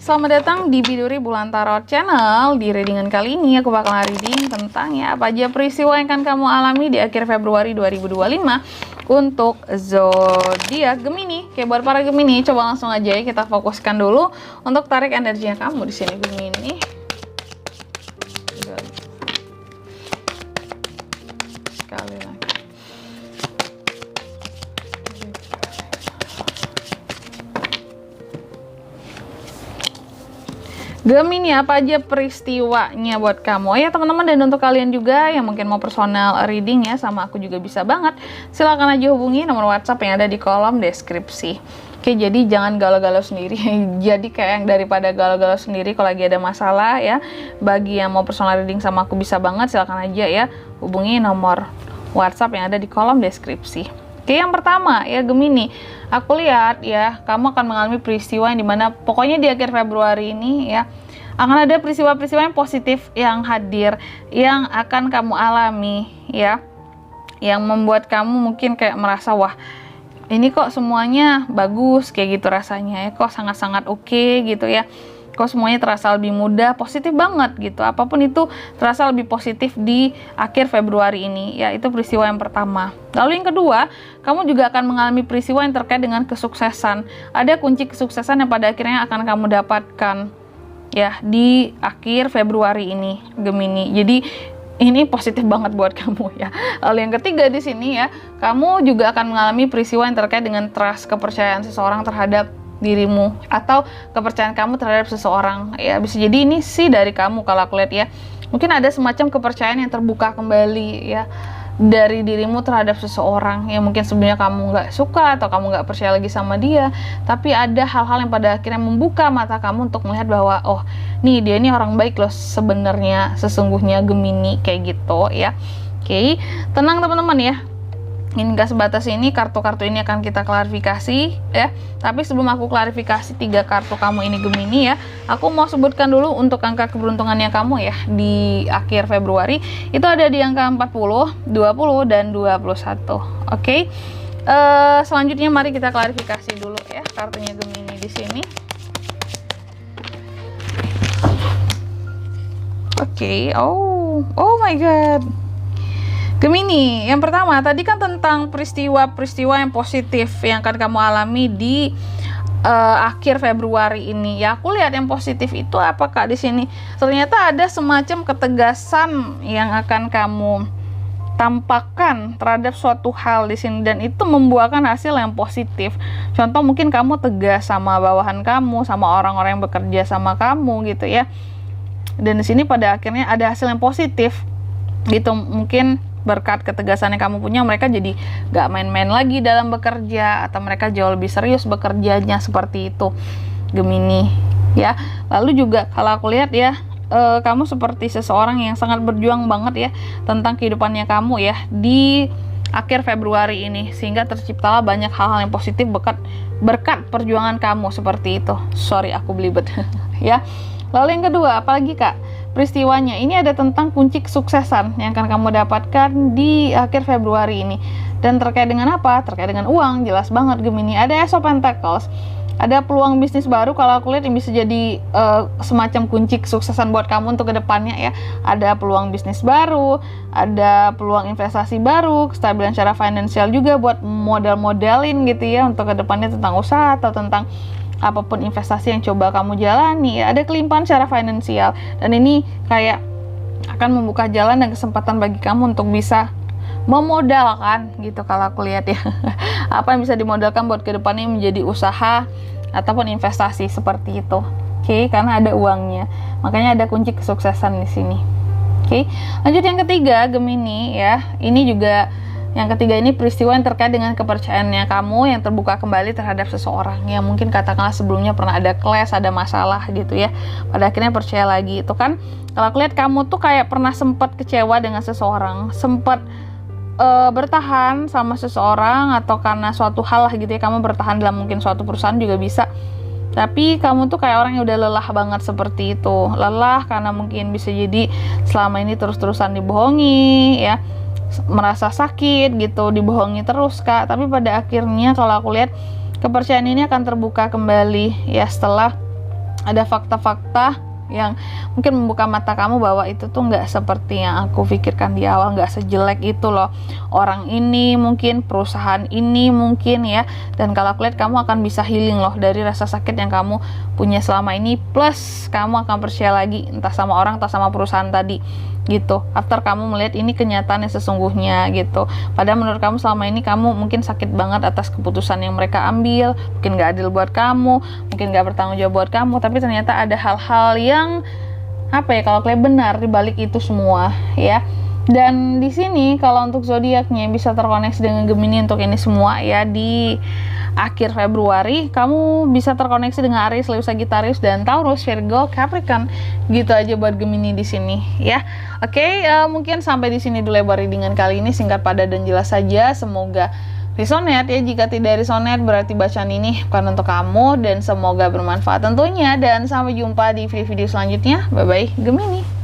Selamat datang di Biduri Bulan Tarot Channel. Di readingan kali ini aku bakal reading tentang apa aja peristiwa yang akan kamu alami di akhir Februari 2025 untuk zodiak Gemini. Oke, buat para Gemini, coba langsung aja ya kita fokuskan dulu untuk tarik energinya kamu di sini Gemini. Sekali lagi. Gemini, apa aja peristiwanya buat kamu ya teman-teman, dan untuk kalian juga yang mungkin mau personal reading ya sama aku juga bisa banget, silahkan aja hubungi nomor WhatsApp yang ada di kolom deskripsi. Oke, jadi jangan galau-galau sendiri. Jadi kayak yang daripada galau-galau sendiri kalau lagi ada masalah ya, bagi yang mau personal reading sama aku bisa banget, silahkan aja ya hubungi nomor WhatsApp yang ada di kolom deskripsi. Oke, yang pertama ya Gemini, aku lihat ya kamu akan mengalami peristiwa yang dimana pokoknya di akhir Februari ini ya akan ada peristiwa-peristiwa yang positif yang hadir, yang akan kamu alami ya, yang membuat kamu mungkin kayak merasa wah ini kok semuanya bagus kayak gitu rasanya ya, kok sangat-sangat oke gitu ya, kok semuanya terasa lebih mudah, positif banget gitu, apapun itu terasa lebih positif di akhir Februari ini ya. Itu peristiwa yang pertama. Lalu yang kedua, kamu juga akan mengalami peristiwa yang terkait dengan kesuksesan. Ada kunci kesuksesan yang pada akhirnya akan kamu dapatkan ya di akhir Februari ini Gemini. Jadi ini positif banget buat kamu ya. Lalu yang ketiga di sini ya, kamu juga akan mengalami peristiwa yang terkait dengan trust, kepercayaan seseorang terhadap dirimu atau kepercayaan kamu terhadap seseorang ya. Bisa jadi ini sih dari kamu kalau aku lihat ya, mungkin ada semacam kepercayaan yang terbuka kembali ya dari dirimu terhadap seseorang yang mungkin sebelumnya kamu nggak suka atau kamu nggak percaya lagi sama dia, tapi ada hal-hal yang pada akhirnya membuka mata kamu untuk melihat bahwa oh nih dia ini orang baik loh sebenarnya, sesungguhnya Gemini kayak gitu ya. Oke, tenang teman-teman ya. Ini gak sebatas ini, kartu-kartu ini akan kita klarifikasi ya. Tapi sebelum aku klarifikasi 3 kartu kamu ini Gemini ya, aku mau sebutkan dulu untuk angka keberuntungannya kamu ya di akhir Februari. Itu ada di angka 40, 20, dan 21. Oke. Selanjutnya mari kita klarifikasi dulu ya kartunya Gemini di sini. Oke. Oh my god. Gemini, yang pertama tadi kan tentang peristiwa-peristiwa yang positif yang akan kamu alami di akhir Februari ini. Ya, aku lihat yang positif itu apakah di sini ternyata ada semacam ketegasan yang akan kamu tampakkan terhadap suatu hal di sini, dan itu membuahkan hasil yang positif. Contoh mungkin kamu tegas sama bawahan kamu, sama orang-orang yang bekerja sama kamu gitu ya. Dan di sini pada akhirnya ada hasil yang positif gitu, mungkin berkat ketegasan yang kamu punya mereka jadi gak main-main lagi dalam bekerja, atau mereka jauh lebih serius bekerjanya seperti itu Gemini ya. Lalu juga kalau aku lihat ya, kamu seperti seseorang yang sangat berjuang banget ya tentang kehidupannya kamu ya di akhir Februari ini, sehingga terciptalah banyak hal-hal yang positif berkat perjuangan kamu seperti itu. Sorry aku belibet ya. Lalu yang kedua, apalagi kak peristiwanya ini ada tentang kunci kesuksesan yang akan kamu dapatkan di akhir Februari ini. Dan terkait dengan apa? Terkait dengan uang, jelas banget Gemini. Ada Ace of Pentacles, ada peluang bisnis baru. Kalau aku lihat ini bisa jadi semacam kunci kesuksesan buat kamu untuk kedepannya ya. Ada peluang bisnis baru, ada peluang investasi baru, kestabilan secara finansial juga buat modal-modalin gitu ya untuk kedepannya tentang usaha atau tentang apapun investasi yang coba kamu jalani ya. Ada kelimpahan secara finansial, dan ini kayak akan membuka jalan dan kesempatan bagi kamu untuk bisa memodalkan gitu kalau aku lihat ya. Apa yang bisa dimodalkan buat kedepannya menjadi usaha ataupun investasi seperti itu. Oke, karena ada uangnya, makanya ada kunci kesuksesan di sini. Oke, lanjut yang ketiga Gemini ya. Ini juga yang ketiga ini peristiwa yang terkait dengan kepercayaannya kamu yang terbuka kembali terhadap seseorang yang mungkin katakanlah sebelumnya pernah ada clash, ada masalah gitu ya. Pada akhirnya percaya lagi. Itu kan kalau aku lihat kamu tuh kayak pernah sempat kecewa dengan seseorang, sempat bertahan sama seseorang, atau karena suatu hal lah gitu ya, kamu bertahan dalam mungkin suatu perusahaan juga bisa. Tapi kamu tuh kayak orang yang udah lelah banget seperti itu. Lelah karena mungkin bisa jadi selama ini terus-terusan dibohongi ya, merasa sakit gitu, dibohongi terus kak. Tapi pada akhirnya kalau aku lihat kepercayaan ini akan terbuka kembali ya setelah ada fakta-fakta yang mungkin membuka mata kamu bahwa itu tuh nggak seperti yang aku pikirkan di awal, nggak sejelek itu loh orang ini, mungkin perusahaan ini mungkin ya. Dan kalau aku lihat kamu akan bisa healing loh dari rasa sakit yang kamu punya selama ini, plus kamu akan percaya lagi entah sama orang entah sama perusahaan tadi gitu, after kamu melihat ini kenyataan yang sesungguhnya gitu. Padahal menurut kamu selama ini kamu mungkin sakit banget atas keputusan yang mereka ambil, mungkin gak adil buat kamu, mungkin gak bertanggung jawab buat kamu, tapi ternyata ada hal-hal yang apa ya, kalau kalian benar di balik itu semua ya. Dan di sini kalau untuk zodiaknya bisa terkoneksi dengan Gemini untuk ini semua ya, di akhir Februari kamu bisa terkoneksi dengan Aries, Leo, Sagittarius, dan Taurus, Virgo, Capricorn. Gitu aja buat Gemini di sini ya. Oke, mungkin sampai di sini dulu lebar readingan kali ini, singkat padat dan jelas saja. Semoga resonate ya. Jika tidak resonate berarti bacaan ini bukan untuk kamu, dan semoga bermanfaat tentunya. Dan sampai jumpa di video-video selanjutnya. Bye bye Gemini.